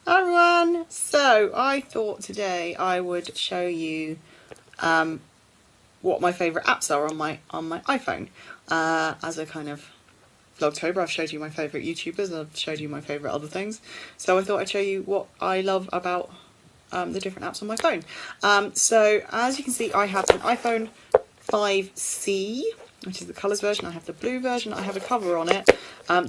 Hi everyone! So I thought today I would show you what my favourite apps are on my iPhone. As a kind of Vlogtober, I've showed you my favourite YouTubers, I've showed you my favourite other things. So I thought I'd show you what I love about the different apps on my phone. So as you can see, I have an iPhone 5C, which is the colours version. I have the blue version. I have a cover on it.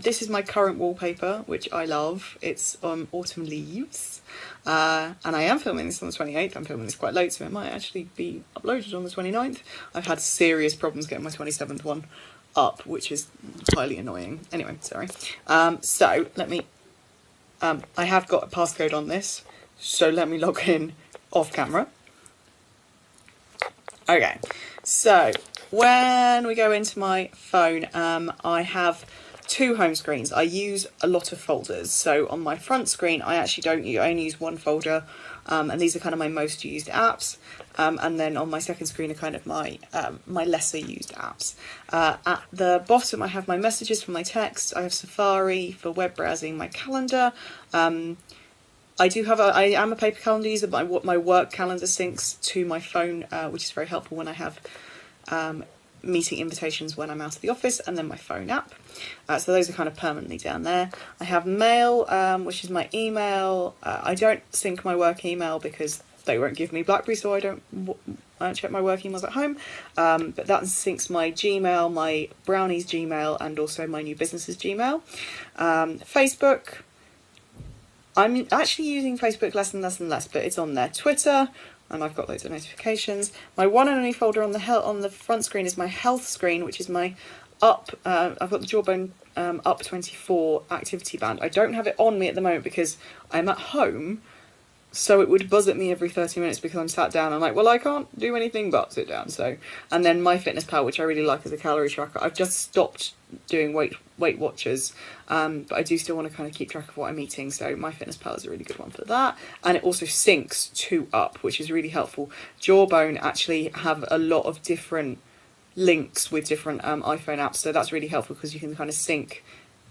This is my current wallpaper, which I love. It's autumn leaves. And I am filming this on the 28th. I'm filming this quite late, so it might actually be uploaded on the 29th. I've had serious problems getting my 27th one up, which is highly annoying. Anyway, sorry. So let me... I have got a passcode on this, so let me log in off camera. Okay, so when we go into my phone, I have two home screens. I use a lot of folders. So on my front screen, I actually don't use, I only use one folder, and these are kind of my most used apps. And then on my second screen are kind of my my lesser used apps. At the bottom, I have my messages for my text. I have Safari for web browsing, my calendar. I am a paper calendar user, but my work calendar syncs to my phone, which is very helpful when I have meeting invitations when I'm out of the office, and then my phone app. So those are kind of permanently down there. I have mail, which is my email. I don't sync my work email because they won't give me BlackBerry, so I don't check my work emails at home. But that syncs my Gmail, my Brownies Gmail, and also my new business's Gmail. Facebook. I'm actually using Facebook less and less, but it's on there. Twitter, and I've got loads of notifications. My one and only folder on the front screen is my health screen, which is my I've got the Jawbone Up 24 activity band. I don't have it on me at the moment because I'm at home, so it would buzz at me every 30 minutes because I'm sat down. I'm like, well, I can't do anything but sit down. So, and then MyFitnessPal, which I really like as a calorie tracker. I've just stopped doing Weight Watchers, but I do still want to kind of keep track of what I'm eating. So MyFitnessPal is a really good one for that. And it also syncs to Up, which is really helpful. Jawbone actually have a lot of different links with different iPhone apps, so that's really helpful because you can kind of sync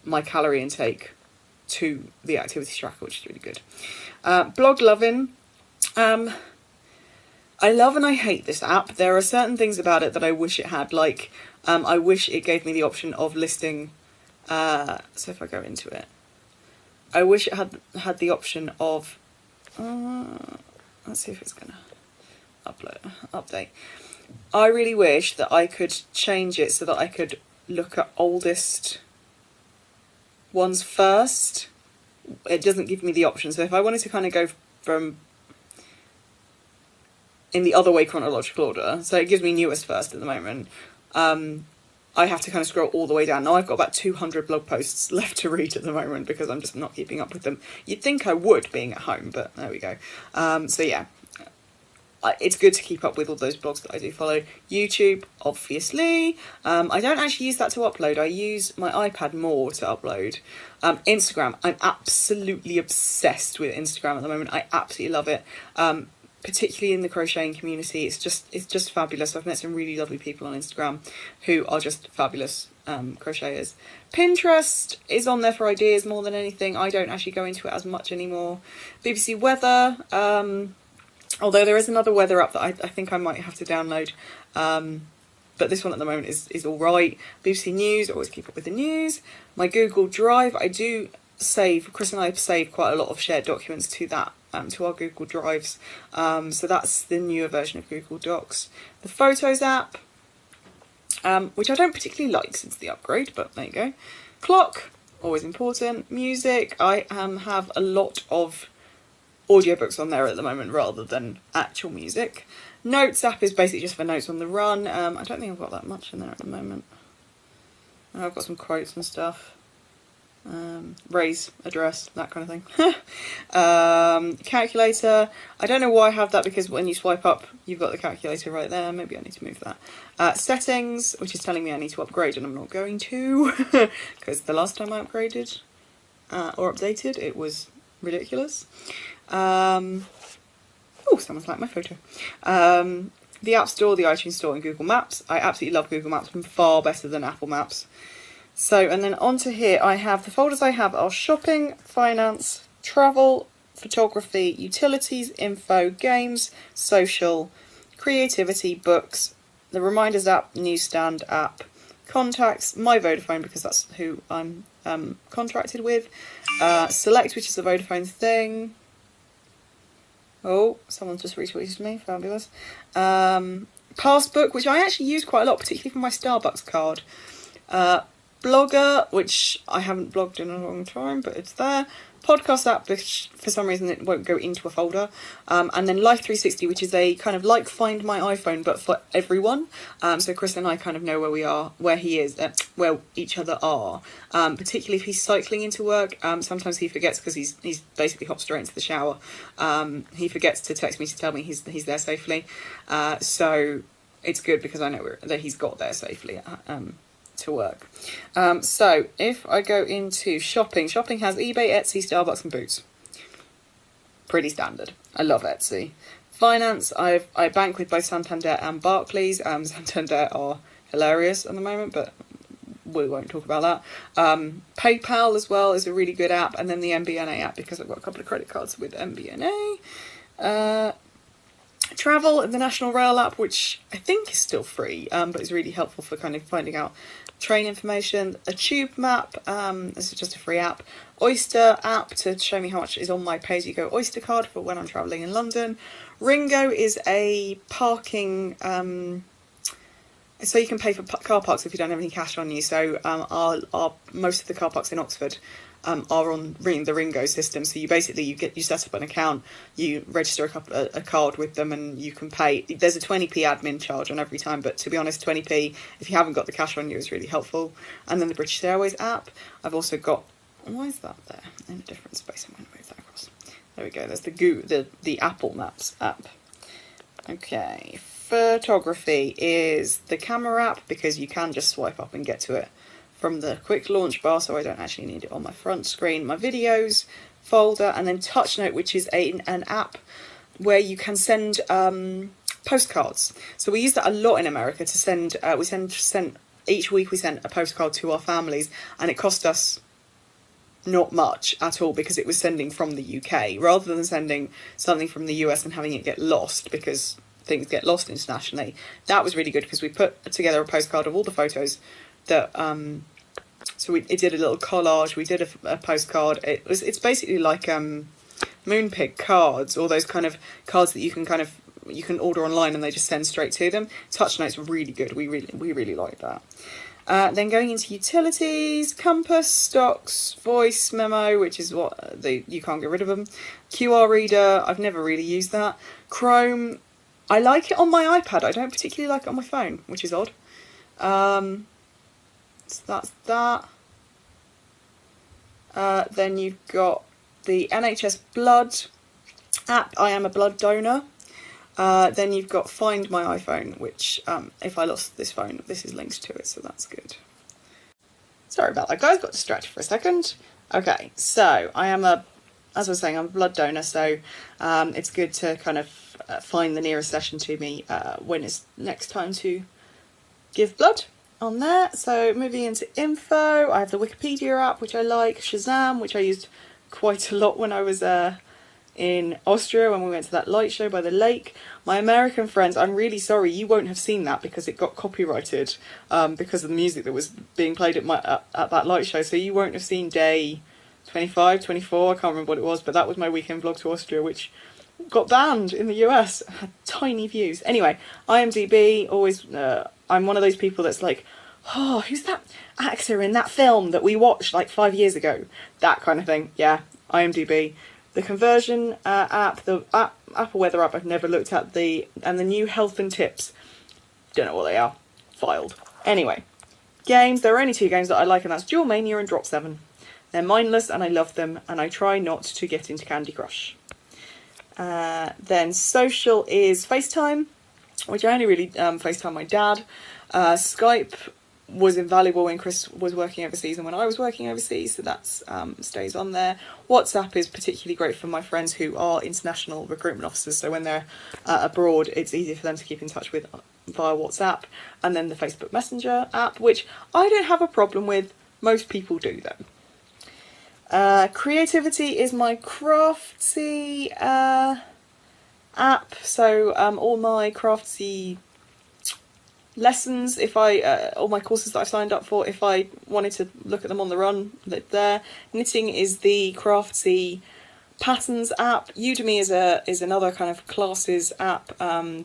my calorie intake to the activity tracker, which is really good. Blog Lovin'. I love and I hate this app. There are certain things about it that I wish it had, like I wish it gave me the option of listing, so if I go into it, I wish it had the option of, let's see if it's going to update. I really wish that I could change it so that I could look at oldest ones first. It doesn't give me the option, so if I wanted to kind of go from in the other way chronological order, so it gives me newest first at the moment, I have to kind of scroll all the way down. Now I've got about 200 blog posts left to read at the moment because I'm just not keeping up with them. You'd think I would, being at home, but there we go. So yeah, it's good to keep up with all those blogs that I do follow. YouTube, obviously. I don't actually use that to upload. I use my iPad more to upload. Instagram, I'm absolutely obsessed with Instagram at the moment. I absolutely love it. Particularly in the crocheting community, it's just fabulous. I've met some really lovely people on Instagram who are just fabulous crocheters. Pinterest is on there for ideas more than anything. I don't actually go into it as much anymore. BBC Weather, although there is another weather app that I think I might have to download, but this one at the moment is all right. BBC News, always keep up with the news. My Google Drive, I do save, Chris and I have saved quite a lot of shared documents to that, to our Google Drives. So that's the newer version of Google Docs. The Photos app, which I don't particularly like since the upgrade, but there you go. Clock, always important. Music, I have a lot of audiobooks on there at the moment rather than actual music. Notes app is basically just for notes on the run. I don't think I've got that much in there at the moment. I've got some quotes and stuff. Raise, address, that kind of thing. Calculator, I don't know why I have that because when you swipe up you've got the calculator right there. Maybe I need to move that. Settings, which is telling me I need to upgrade and I'm not going to because the last time I upgraded or updated it was ridiculous. Oh, someone's liked my photo. The App Store, the iTunes Store and Google Maps. I absolutely love Google Maps, far better than Apple Maps. So, and then onto here I have, the folders I have are shopping, finance, travel, photography, utilities, info, games, social, creativity, books, the reminders app, newsstand app, contacts, my Vodafone because that's who I'm contracted with, select, which is the Vodafone thing. Oh, someone just retweeted me, fabulous. Passbook, which I actually use quite a lot, particularly for my Starbucks card. Blogger, which I haven't blogged in a long time, but it's there. Podcast app, which for some reason it won't go into a folder. And then Life 360, which is a kind of like Find My iPhone, but for everyone. So Chris and I kind of know where we are, where he is, where each other are. Particularly if he's cycling into work. Sometimes he forgets because he's basically hopped straight into the shower. He forgets to text me to tell me he's there safely. So it's good because I know that he's got there safely. To work. So if I go into shopping has eBay, Etsy, Starbucks and Boots. Pretty standard. I love Etsy. Finance, I bank with both Santander and Barclays. Santander are hilarious at the moment, but we won't talk about that. PayPal as well is a really good app, and then the MBNA app because I've got a couple of credit cards with MBNA. Travel, the National Rail app, which I think is still free, but is really helpful for kind of finding out train information. A tube map, this is just a free app. Oyster app to show me how much is on my pay-as-you-go Oyster card for when I'm travelling in London. Ringo is a parking, so you can pay for car parks if you don't have any cash on you. So our most of the car parks in Oxford are on the Ringo system. So you set up an account, you register a card with them, and you can pay. There's a 20p admin charge on every time, but to be honest, 20p if you haven't got the cash on you is really helpful. And then the British Airways app. I've also got. Why is that there in a different space? I'm going to move that across. There we go. There's the Apple Maps app. Okay, photography is the camera app because you can just swipe up and get to it from the quick launch bar, so I don't actually need it on my front screen. My videos folder, and then TouchNote, which is an app where you can send postcards. So we use that a lot in America to send. Each week we sent a postcard to our families, and it cost us not much at all because it was sending from the UK rather than sending something from the US and having it get lost because things get lost internationally. That was really good because we put together a postcard of all the photos that so it did a little collage. We did a postcard. It's basically like Moonpig cards, all those kind of cards that you can order online and they just send straight to them. TouchNote's really good. We really like that. Then going into utilities, Compass, Stocks, Voice Memo, which is what you can't get rid of them. QR Reader, I've never really used that. Chrome, I like it on my iPad. I don't particularly like it on my phone, which is odd. So that's that. Then you've got the NHS Blood app. I am a blood donor. Then you've got Find My iPhone, which if I lost this phone, this is linked to it, so that's good. Sorry about that, guys. Got distracted for a second. Okay, so as I was saying, I'm a blood donor, so it's good to kind of find the nearest session to me when it's next time to give blood on there. So moving into info, I have the Wikipedia app, which I like, Shazam, which I used quite a lot when I was in Austria when we went to that light show by the lake. My American friends, I'm really sorry, you won't have seen that because it got copyrighted because of the music that was being played at that light show, so you won't have seen day 25, 24, I can't remember what it was, but that was my weekend vlog to Austria, which got banned in the US, had tiny views. Anyway, IMDb, always, I'm one of those people that's like, oh, who's that actor in that film that we watched like 5 years ago? That kind of thing. Yeah, IMDb. The conversion app, the Apple Weather app I've never looked at, and the new health and tips. Don't know what they are. Filed. Anyway, games. There are only 2 games that I like, and that's Duel Mania and Drop 7. They're mindless and I love them, and I try not to get into Candy Crush. Then social is FaceTime, which I only really FaceTime my dad. Skype was invaluable when Chris was working overseas and when I was working overseas, so that's stays on there. WhatsApp is particularly great for my friends who are international recruitment officers, so when they're abroad it's easier for them to keep in touch with via WhatsApp. And then the Facebook Messenger app, which I don't have a problem with, most people do though. Creativity is my craftsy app, so all my craftsy lessons, if I all my courses that I've signed up for, if I wanted to look at them on the run, they're there. Knitting is the craftsy patterns app. Udemy is another kind of classes app.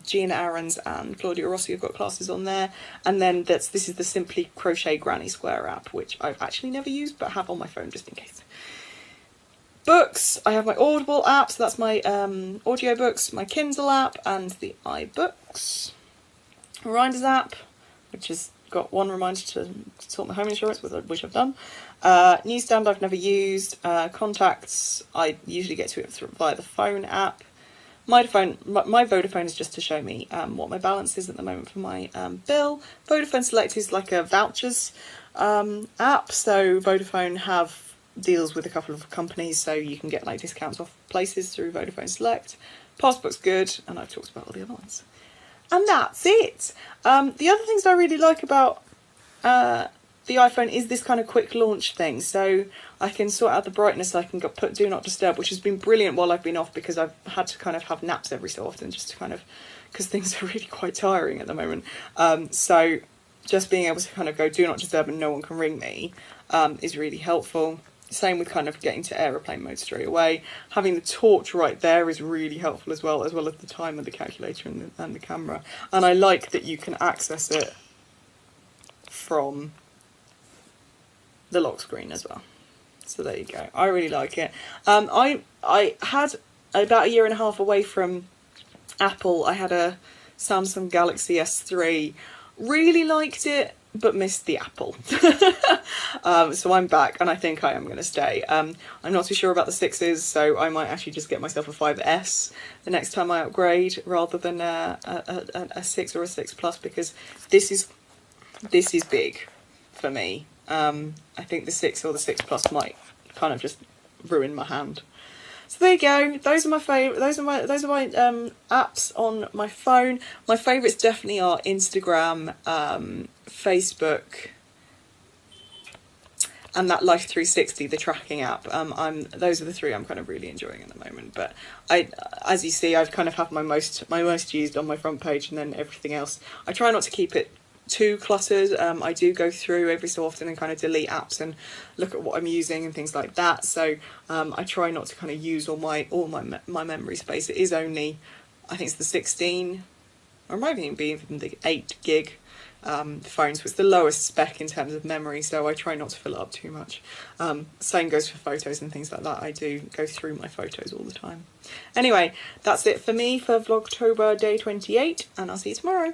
Gina Aarons and Claudia Rossi have got classes on there. And then this is the Simply Crochet Granny Square app, which I've actually never used but have on my phone just in case. Books, I have my Audible app, so that's my audiobooks, my Kindle app, and the iBooks. Reminders app, which has got one reminder to sort my home insurance, which I've done. Newsstand I've never used. Contacts, I usually get to it via the phone app. My Vodafone is just to show me what my balance is at the moment for my bill. Vodafone Select is like a vouchers app, so Vodafone have deals with a couple of companies, so you can get like discounts off places through Vodafone Select. Passbook's good, and I've talked about all the other ones. And that's it. The other things I really like about the iPhone is this kind of quick launch thing. So I can sort out the brightness, I can put Do Not Disturb, which has been brilliant while I've been off, because I've had to kind of have naps every so often, just to kind of, because things are really quite tiring at the moment. So just being able to kind of go Do Not Disturb and no one can ring me is really helpful. Same with kind of getting to aeroplane mode straight away. Having the torch right there is really helpful as well as the timer, the calculator and the camera. And I like that you can access it from the lock screen as well. So there you go. I really like it. I had about 1.5 years away from Apple. I had a Samsung Galaxy S3. Really liked it, but missed the Apple. So I'm back, and I think I am going to stay. I'm not too sure about the 6s, so I might actually just get myself a 5S the next time I upgrade, rather than a 6 or a 6 Plus, because this is big for me. I think the 6 or the 6 Plus might kind of just ruin my hand. So there you go. Those are my favourite. Those are my apps on my phone. My favourites definitely are Instagram, Facebook, and that Life 360, the tracking app. Those are the 3 I'm kind of really enjoying at the moment. But as you see, I've kind of have my most used on my front page, and then everything else. I try not to keep it too cluttered. I do go through every so often and kind of delete apps and look at what I'm using and things like that. So I try not to kind of use all my memory space. It is only, I think it's the 16, or it might even be the 8 gig phone, so it's the lowest spec in terms of memory, so I try not to fill it up too much. Same goes for photos and things like that. I do go through my photos all the time. Anyway, that's it for me for Vlogtober day 28, and I'll see you tomorrow.